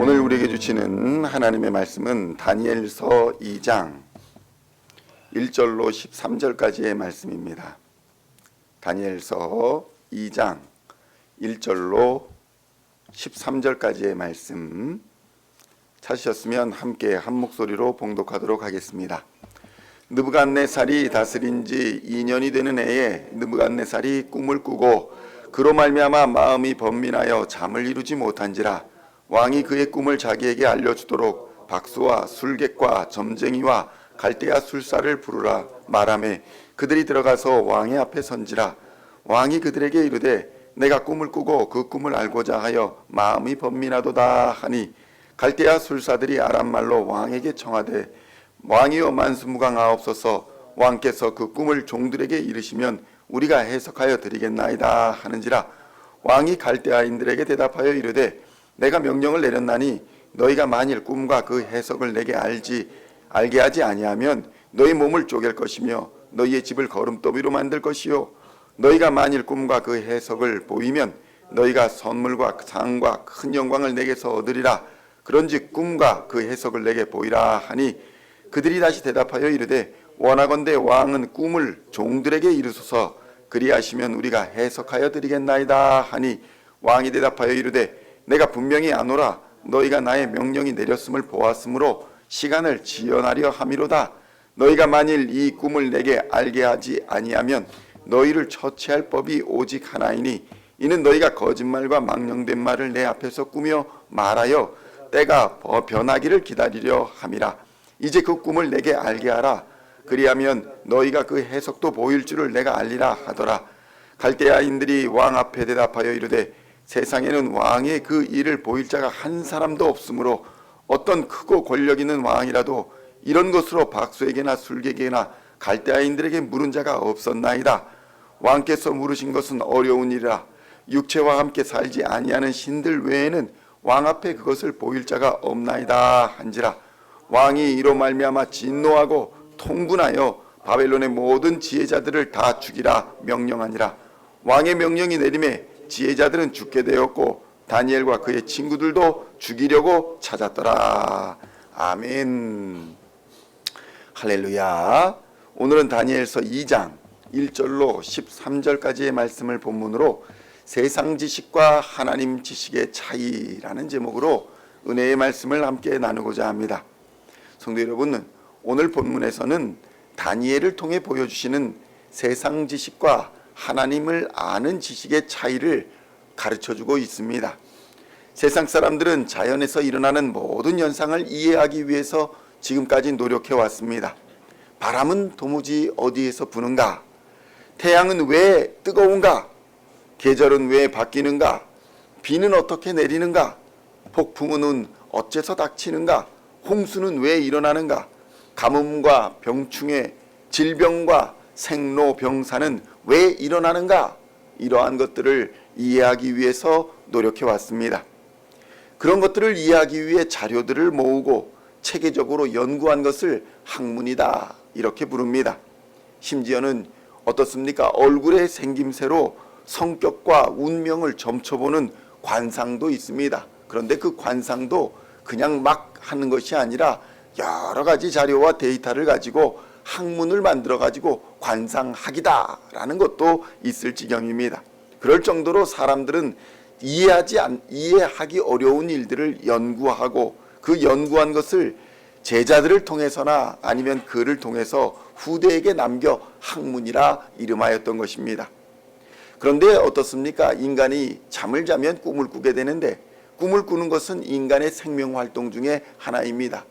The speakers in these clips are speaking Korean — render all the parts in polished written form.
오늘 우리에게 주시는 하나님의 말씀은 다니엘서 2장 1절로 13절까지의 말씀입니다. 다니엘서 2장 1절로 13절까지의 말씀 찾으셨으면 함께 한 목소리로 봉독하도록 하겠습니다. 느부갓네살이 다스린 지 2년이 되는 해에 느부갓네살이 꿈을 꾸고 그로 말미암아 마음이 번민하여 잠을 이루지 못한지라 왕이 그의 꿈을 자기에게 알려주도록 박수와 술객과 점쟁이와 갈대아 술사를 부르라 말하매 그들이 들어가서 왕의 앞에 선지라. 왕이 그들에게 이르되 내가 꿈을 꾸고 그 꿈을 알고자 하여 마음이 번민하도다 하니 갈대아 술사들이 아람말로 왕에게 청하되 왕이여 만수무강하옵소서. 왕께서 그 꿈을 종들에게 이르시면 우리가 해석하여 드리겠나이다 하는지라. 왕이 갈대아인들에게 대답하여 이르되 내가 명령을 내렸나니 너희가 만일 꿈과 그 해석을 내게 알게 하지 아니하면 너희 몸을 쪼갤 것이며 너희의 집을 거름더미로 만들 것이요 너희가 만일 꿈과 그 해석을 보이면 너희가 선물과 상과 큰 영광을 내게서 얻으리라. 그런즉 꿈과 그 해석을 내게 보이라 하니 그들이 다시 대답하여 이르되 원하건대 왕은 꿈을 종들에게 이르소서. 그리하시면 우리가 해석하여 드리겠나이다 하니 왕이 대답하여 이르되 내가 분명히 아노라. 너희가 나의 명령이 내렸음을 보았으므로 시간을 지연하려 함이로다. 너희가 만일 이 꿈을 내게 알게 하지 아니하면 너희를 처치할 법이 오직 하나이니 이는 너희가 거짓말과 망령된 말을 내 앞에서 꾸며 말하여 때가 변하기를 기다리려 함이라. 이제 그 꿈을 내게 알게 하라. 그리하면 너희가 그 해석도 보일 줄을 내가 알리라 하더라. 갈대아인들이 왕 앞에 대답하여 이르되 세상에는 왕의 그 일을 보일 자가 한 사람도 없으므로 어떤 크고 권력 있는 왕이라도 이런 것으로 박수에게나 술객에게나 갈대아인들에게 물은 자가 없었나이다. 왕께서 물으신 것은 어려운 일이라. 육체와 함께 살지 아니하는 신들 외에는 왕 앞에 그것을 보일 자가 없나이다 한지라. 왕이 이로 말미암아 진노하고 통분하여 바벨론의 모든 지혜자들을 다 죽이라 명령하니라. 왕의 명령이 내림에 지혜자들은 죽게 되었고 다니엘과 그의 친구들도 죽이려고 찾았더라. 아멘. 할렐루야. 오늘은 다니엘서 2장 1절로 13절까지의 말씀을 본문으로 세상 지식과 하나님 지식의 차이라는 제목으로 은혜의 말씀을 함께 나누고자 합니다. 성도 여러분, 오늘 본문에서는 다니엘을 통해 보여주시는 세상 지식과 하나님을 아는 지식의 차이를 가르쳐주고 있습니다. 세상 사람들은 자연에서 일어나는 모든 현상을 이해하기 위해서 지금까지 노력해 왔습니다. 바람은 도무지 어디에서 부는가? 태양은 왜 뜨거운가? 계절은 왜 바뀌는가? 비는 어떻게 내리는가? 폭풍은 어째서 닥치는가? 홍수는 왜 일어나는가? 가뭄과 병충해, 질병과 생로병사는 왜 일어나는가? 이러한 것들을 이해하기 위해서 노력해 왔습니다. 그런 것들을 이해하기 위해 자료들을 모으고 체계적으로 연구한 것을 학문이다 이렇게 부릅니다. 심지어는 어떻습니까? 얼굴의 생김새로 성격과 운명을 점쳐보는 관상도 있습니다. 그런데 그 관상도 그냥 막 하는 것이 아니라 여러 가지 자료와 데이터를 가지고 학문을 만들어 가지고 관상학이다라는 것도 있을 지경입니다. 그럴 정도로 사람들은 이해하기 어려운 일들을 연구하고 그 연구한 것을 제자들을 통해서나 아니면 글을 통해서 후대에게 남겨 학문이라 이름하였던 것입니다. 그런데 어떻습니까? 인간이 잠을 자면 꿈을 꾸게 되는데 꿈을 꾸는 것은 인간의 생명활동 중에 하나입니다.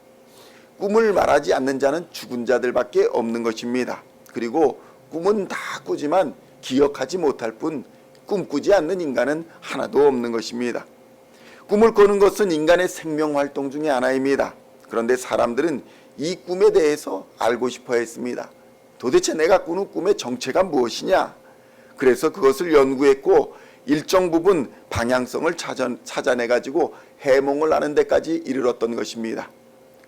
꿈을 말하지 않는 자는 죽은 자들밖에 없는 것입니다. 그리고 꿈은 다 꾸지만 기억하지 못할 뿐 꿈꾸지 않는 인간은 하나도 없는 것입니다. 꿈을 꾸는 것은 인간의 생명활동 중에 하나입니다. 그런데 사람들은 이 꿈에 대해서 알고 싶어 했습니다. 도대체 내가 꾸는 꿈의 정체가 무엇이냐? 그래서 그것을 연구했고 일정 부분 방향성을 찾아내가지고 해몽을 하는 데까지 이르렀던 것입니다.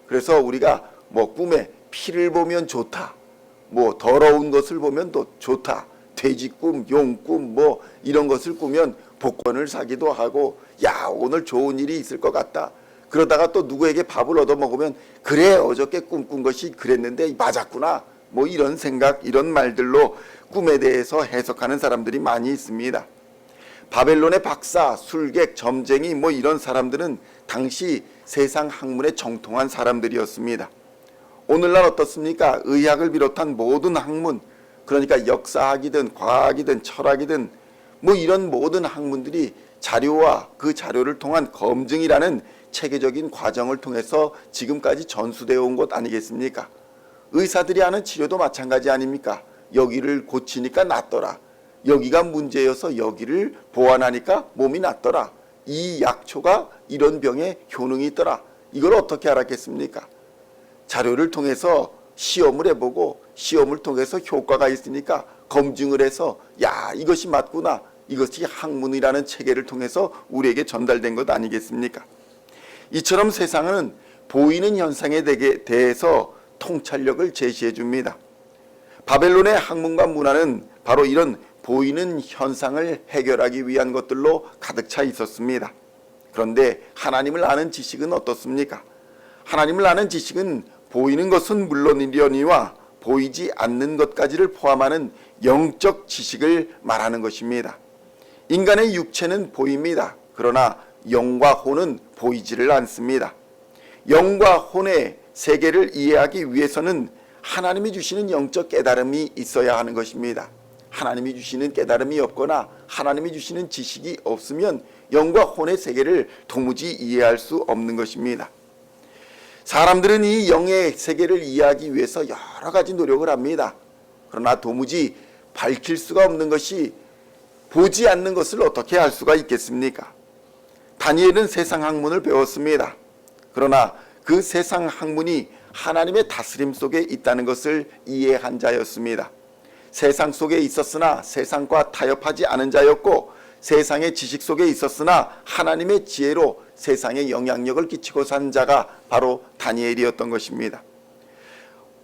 그래서 우리가 꿈에 피를 보면 좋다, 더러운 것을 보면 또 좋다, 돼지꿈, 용꿈 이런 것을 꾸면 복권을 사기도 하고 야 오늘 좋은 일이 있을 것 같다. 그러다가 또 누구에게 밥을 얻어 먹으면 그래 어저께 꿈꾼 것이 그랬는데 맞았구나 뭐 이런 생각 이런 말들로 꿈에 대해서 해석하는 사람들이 많이 있습니다. 바벨론의 박사, 술객, 점쟁이 뭐 이런 사람들은 당시 세상 학문에 정통한 사람들이었습니다. 오늘날 어떻습니까? 의학을 비롯한 모든 학문, 그러니까 역사학이든 과학이든 철학이든 뭐 이런 모든 학문들이 자료와 그 자료를 통한 검증이라는 체계적인 과정을 통해서 지금까지 전수되어 온 것 아니겠습니까? 의사들이 하는 치료도 마찬가지 아닙니까? 여기를 고치니까 낫더라. 여기가 문제여서 여기를 보완하니까 몸이 낫더라. 이 약초가 이런 병에 효능이 있더라. 이걸 어떻게 알았겠습니까? 자료를 통해서 시험을 해보고 시험을 통해서 효과가 있으니까 검증을 해서 야 이것이 맞구나. 이것이 학문이라는 체계를 통해서 우리에게 전달된 것 아니겠습니까? 이처럼 세상은 보이는 현상에 대해서 통찰력을 제시해 줍니다. 바벨론의 학문과 문화는 바로 이런 보이는 현상을 해결하기 위한 것들로 가득 차 있었습니다. 그런데 하나님을 아는 지식은 어떻습니까? 하나님을 아는 지식은 보이는 것은 물론이려니와 보이지 않는 것까지를 포함하는 영적 지식을 말하는 것입니다. 인간의 육체는 보입니다. 그러나 영과 혼은 보이지를 않습니다. 영과 혼의 세계를 이해하기 위해서는 하나님이 주시는 영적 깨달음이 있어야 하는 것입니다. 하나님이 주시는 깨달음이 없거나 하나님이 주시는 지식이 없으면 영과 혼의 세계를 도무지 이해할 수 없는 것입니다. 사람들은 이 영의 세계를 이해하기 위해서 여러 가지 노력을 합니다. 그러나 도무지 밝힐 수가 없는 것이 보지 않는 것을 어떻게 알 수가 있겠습니까? 다니엘은 세상 학문을 배웠습니다. 그러나 그 세상 학문이 하나님의 다스림 속에 있다는 것을 이해한 자였습니다. 세상 속에 있었으나 세상과 타협하지 않은 자였고 세상의 지식 속에 있었으나 하나님의 지혜로 세상에 영향력을 끼치고 산 자가 바로 다니엘이었던 것입니다.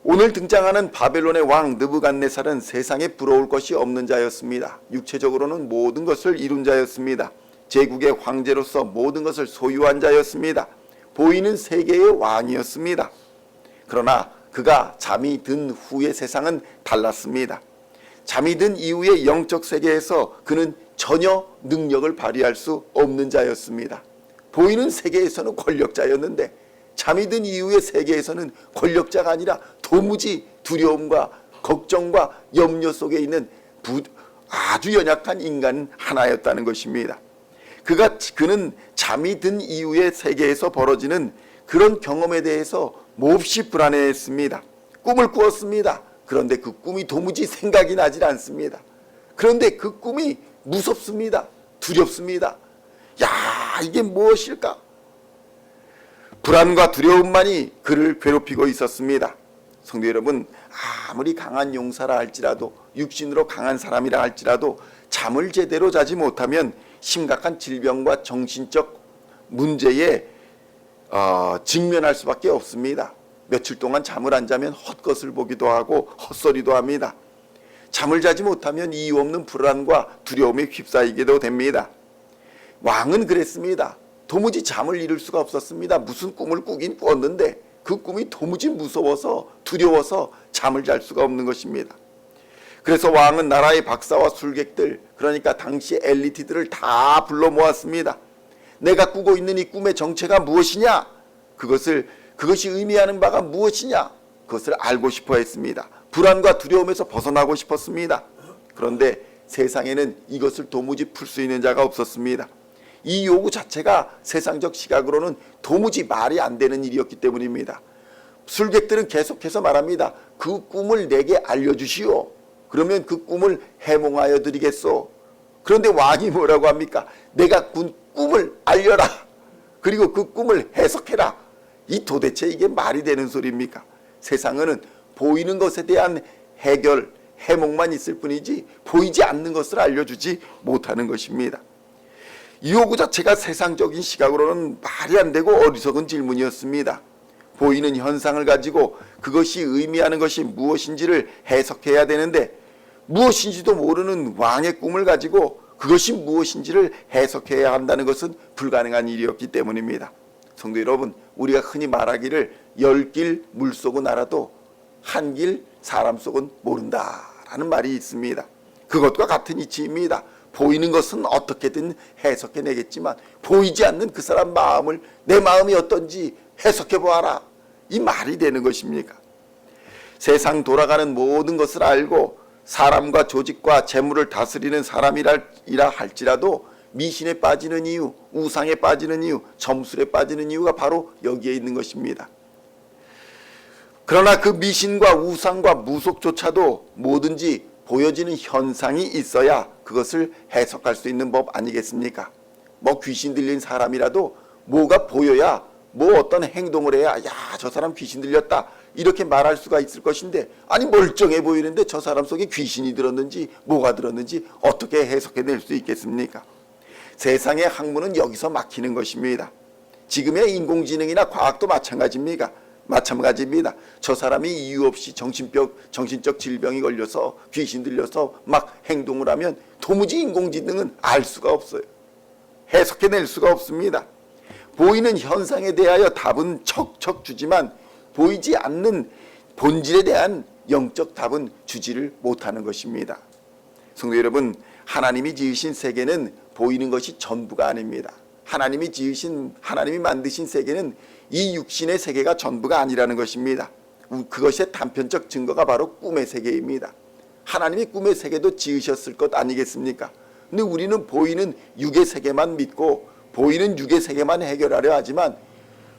오늘 등장하는 바벨론의 왕 느부갓네살은 세상에 부러울 것이 없는 자였습니다. 육체적으로는 모든 것을 이룬 자였습니다. 제국의 황제로서 모든 것을 소유한 자였습니다. 보이는 세계의 왕이었습니다. 그러나 그가 잠이 든 후의 세상은 달랐습니다. 잠이 든 이후의 영적 세계에서 그는 전혀 능력을 발휘할 수 없는 자였습니다. 보이는 세계에서는 권력자였는데 잠이 든 이후의 세계에서는 권력자가 아니라 도무지 두려움과 걱정과 염려 속에 있는 아주 연약한 인간 하나였다는 것입니다. 그는 잠이 든 이후의 세계에서 벌어지는 그런 경험에 대해서 몹시 불안해했습니다. 꿈을 꾸었습니다. 그런데 그 꿈이 도무지 생각이 나질 않습니다. 그런데 그 꿈이 무섭습니다. 두렵습니다. 야, 이게 무엇일까? 불안과 두려움만이 그를 괴롭히고 있었습니다. 성도 여러분, 아무리 강한 용사라 할지라도 육신으로 강한 사람이라 할지라도 잠을 제대로 자지 못하면 심각한 질병과 정신적 문제에 직면할 수밖에 없습니다. 며칠 동안 잠을 안 자면 헛것을 보기도 하고 헛소리도 합니다. 잠을 자지 못하면 이유 없는 불안과 두려움에 휩싸이게도 됩니다. 왕은 그랬습니다. 도무지 잠을 이룰 수가 없었습니다. 무슨 꿈을 꾸긴 꿨는데 그 꿈이 도무지 무서워서 두려워서 잠을 잘 수가 없는 것입니다. 그래서 왕은 나라의 박사와 술객들, 그러니까 당시 엘리트들을 다 불러 모았습니다. 내가 꾸고 있는 이 꿈의 정체가 무엇이냐? 그것이 의미하는 바가 무엇이냐? 그것을 알고 싶어 했습니다. 불안과 두려움에서 벗어나고 싶었습니다. 그런데 세상에는 이것을 도무지 풀 수 있는 자가 없었습니다. 이 요구 자체가 세상적 시각으로는 도무지 말이 안 되는 일이었기 때문입니다. 술객들은 계속해서 말합니다. 그 꿈을 내게 알려주시오. 그러면 그 꿈을 해몽하여 드리겠소. 그런데 왕이 뭐라고 합니까? 내가 꾼 꿈을 알려라. 그리고 그 꿈을 해석해라. 이 도대체 이게 말이 되는 소리입니까? 세상에는 보이는 것에 대한 해몽만 있을 뿐이지 보이지 않는 것을 알려주지 못하는 것입니다. 이 요구 자체가 세상적인 시각으로는 말이 안 되고 어리석은 질문이었습니다. 보이는 현상을 가지고 그것이 의미하는 것이 무엇인지를 해석해야 되는데 무엇인지도 모르는 왕의 꿈을 가지고 그것이 무엇인지를 해석해야 한다는 것은 불가능한 일이었기 때문입니다. 성도 여러분, 우리가 흔히 말하기를 10길 물속은 알아도 한 길 사람 속은 모른다라는 말이 있습니다. 그것과 같은 이치입니다. 보이는 것은 어떻게든 해석해내겠지만 보이지 않는 그 사람 마음을, 내 마음이 어떤지 해석해보아라, 이 말이 되는 것입니까? 세상 돌아가는 모든 것을 알고 사람과 조직과 재물을 다스리는 사람이라 할지라도 미신에 빠지는 이유, 우상에 빠지는 이유, 점술에 빠지는 이유가 바로 여기에 있는 것입니다. 그러나 그 미신과 우상과 무속조차도 뭐든지 보여지는 현상이 있어야 그것을 해석할 수 있는 법 아니겠습니까? 뭐 귀신 들린 사람이라도 뭐가 보여야, 뭐 어떤 행동을 해야 야, 저 사람 귀신 들렸다 이렇게 말할 수가 있을 것인데, 아니 멀쩡해 보이는데 저 사람 속에 귀신이 들었는지 뭐가 들었는지 어떻게 해석해낼 수 있겠습니까? 세상의 학문은 여기서 막히는 것입니다. 지금의 인공지능이나 과학도 마찬가지입니다. 저 사람이 이유 없이 정신적 질병이 걸려서 귀신 들려서 막 행동을 하면 도무지 인공지능은 알 수가 없어요. 해석해낼 수가 없습니다. 보이는 현상에 대하여 답은 척척 주지만 보이지 않는 본질에 대한 영적 답은 주지를 못하는 것입니다. 성도 여러분, 하나님이 지으신 세계는 보이는 것이 전부가 아닙니다. 하나님이 만드신 세계는 이 육신의 세계가 전부가 아니라는 것입니다. 그것의 단편적 증거가 바로 꿈의 세계입니다. 하나님이 꿈의 세계도 지으셨을 것 아니겠습니까? 근데 우리는 보이는 육의 세계만 믿고 보이는 육의 세계만 해결하려 하지만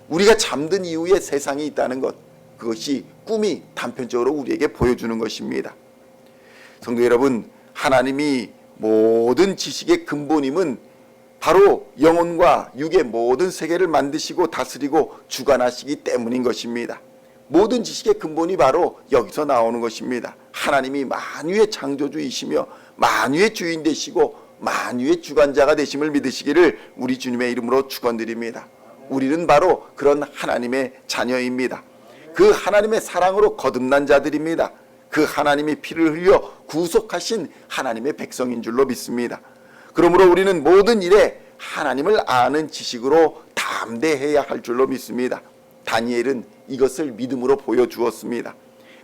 우리가 잠든 이후에 세상이 있다는 것, 그것이 꿈이 단편적으로 우리에게 보여주는 것입니다. 성도 여러분, 하나님이 모든 지식의 근본임은 바로 영혼과 육의 모든 세계를 만드시고 다스리고 주관하시기 때문인 것입니다. 모든 지식의 근본이 바로 여기서 나오는 것입니다. 하나님이 만유의 창조주이시며 만유의 주인 되시고 만유의 주관자가 되심을 믿으시기를 우리 주님의 이름으로 축원드립니다. 우리는 바로 그런 하나님의 자녀입니다. 그 하나님의 사랑으로 거듭난 자들입니다. 그 하나님이 피를 흘려 구속하신 하나님의 백성인 줄로 믿습니다. 그러므로 우리는 모든 일에 하나님을 아는 지식으로 담대해야 할 줄로 믿습니다. 다니엘은 이것을 믿음으로 보여주었습니다.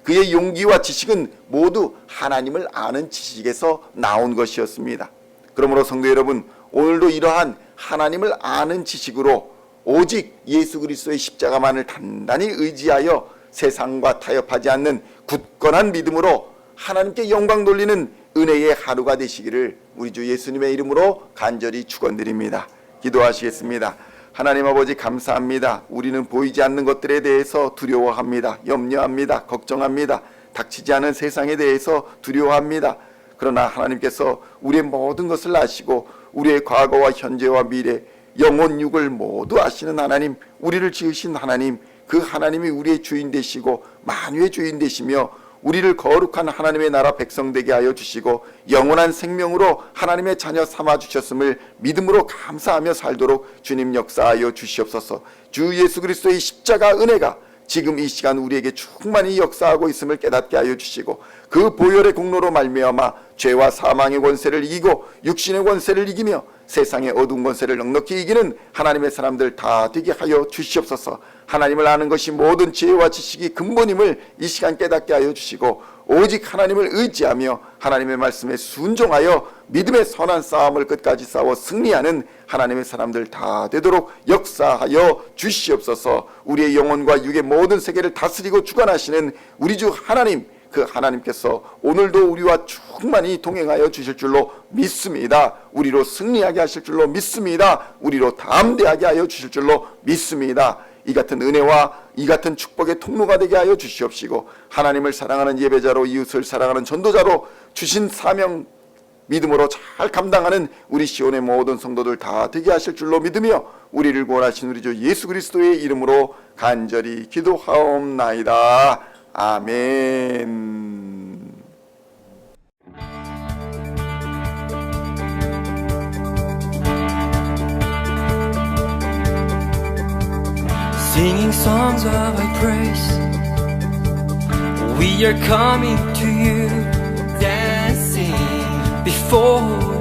그의 용기와 지식은 모두 하나님을 아는 지식에서 나온 것이었습니다. 그러므로 성도 여러분, 오늘도 이러한 하나님을 아는 지식으로 오직 예수 그리스도의 십자가만을 단단히 의지하여 세상과 타협하지 않는 굳건한 믿음으로 하나님께 영광 돌리는 은혜의 하루가 되시기를 우리 주 예수님의 이름으로 간절히 축원드립니다. 기도하시겠습니다. 하나님 아버지, 감사합니다. 우리는 보이지 않는 것들에 대해서 두려워합니다. 염려합니다. 걱정합니다. 닥치지 않은 세상에 대해서 두려워합니다. 그러나 하나님께서 우리의 모든 것을 아시고 우리의 과거와 현재와 미래, 영혼 육을 모두 아시는 하나님, 우리를 지으신 하나님, 그 하나님이 우리의 주인 되시고 만유의 주인 되시며 우리를 거룩한 하나님의 나라 백성 되게 하여 주시고 영원한 생명으로 하나님의 자녀 삼아 주셨음을 믿음으로 감사하며 살도록 주님 역사하여 주시옵소서. 주 예수 그리스도의 십자가 은혜가 지금 이 시간 우리에게 충만히 역사하고 있음을 깨닫게 하여 주시고 그 보혈의 공로로 말미암아 죄와 사망의 권세를 이기고 육신의 권세를 이기며 세상의 어두운 권세를 넉넉히 이기는 하나님의 사람들 다 되게 하여 주시옵소서. 하나님을 아는 것이 모든 지혜와 지식이 근본임을 이 시간 깨닫게 하여 주시고 오직 하나님을 의지하며 하나님의 말씀에 순종하여 믿음의 선한 싸움을 끝까지 싸워 승리하는 하나님의 사람들 다 되도록 역사하여 주시옵소서. 우리의 영혼과 육의 모든 세계를 다스리고 주관하시는 우리 주 하나님, 그 하나님께서 오늘도 우리와 충만히 동행하여 주실 줄로 믿습니다. 우리로 승리하게 하실 줄로 믿습니다. 우리로 담대하게 하여 주실 줄로 믿습니다. 이 같은 은혜와 이 같은 축복의 통로가 되게 하여 주시옵시고 하나님을 사랑하는 예배자로, 이웃을 사랑하는 전도자로 주신 사명 믿음으로 잘 감당하는 우리 시온의 모든 성도들 다 되게 하실 줄로 믿으며 우리를 구원하신 우리 주 예수 그리스도의 이름으로 간절히 기도하옵나이다. 아멘. Singing songs of thy praise, we are coming to you, dancing before